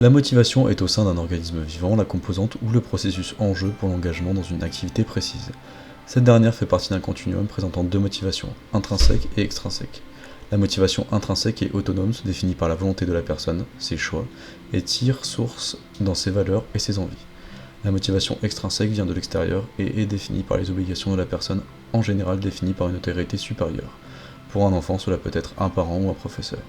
La motivation est au sein d'un organisme vivant la composante ou le processus en jeu pour l'engagement dans une activité précise. Cette dernière fait partie d'un continuum présentant deux motivations, intrinsèques et extrinsèques. La motivation intrinsèque est autonome, se définit par la volonté de la personne, ses choix, et tire source dans ses valeurs et ses envies. La motivation extrinsèque vient de l'extérieur et est définie par les obligations de la personne, en général définies par une autorité supérieure. Pour un enfant, cela peut être un parent ou un professeur.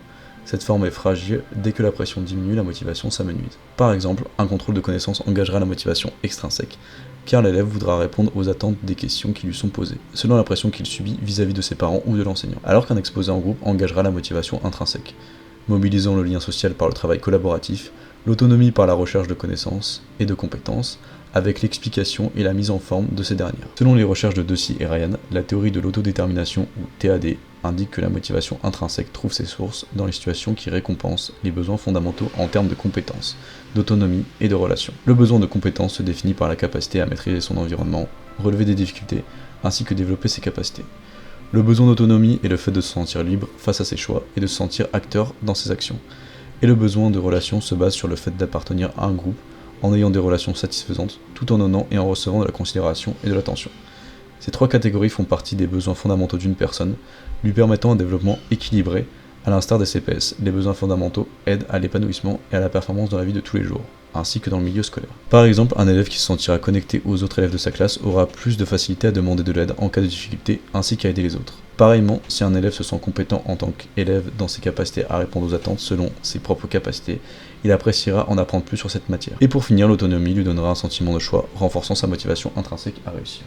Cette forme est fragile, dès que la pression diminue, la motivation s'amenuise. Par exemple, un contrôle de connaissances engagera la motivation extrinsèque, car l'élève voudra répondre aux attentes des questions qui lui sont posées, selon la pression qu'il subit vis-à-vis de ses parents ou de l'enseignant, alors qu'un exposé en groupe engagera la motivation intrinsèque, mobilisant le lien social par le travail collaboratif, l'autonomie par la recherche de connaissances et de compétences, avec l'explication et la mise en forme de ces dernières. Selon les recherches de Deci et Ryan, la théorie de l'autodétermination, ou TAD, indique que la motivation intrinsèque trouve ses sources dans les situations qui récompensent les besoins fondamentaux en termes de compétences, d'autonomie et de relations. Le besoin de compétence se définit par la capacité à maîtriser son environnement, relever des difficultés, ainsi que développer ses capacités. Le besoin d'autonomie est le fait de se sentir libre face à ses choix et de se sentir acteur dans ses actions. Et le besoin de relation se base sur le fait d'appartenir à un groupe en ayant des relations satisfaisantes, tout en donnant et en recevant de la considération et de l'attention. Ces trois catégories font partie des besoins fondamentaux d'une personne, lui permettant un développement équilibré, à l'instar des CPS. Les besoins fondamentaux aident à l'épanouissement et à la performance dans la vie de tous les jours, ainsi que dans le milieu scolaire. Par exemple, un élève qui se sentira connecté aux autres élèves de sa classe aura plus de facilité à demander de l'aide en cas de difficulté, ainsi qu'à aider les autres. Pareillement, si un élève se sent compétent en tant qu'élève dans ses capacités à répondre aux attentes selon ses propres capacités, il appréciera en apprendre plus sur cette matière. Et pour finir, l'autonomie lui donnera un sentiment de choix, renforçant sa motivation intrinsèque à réussir.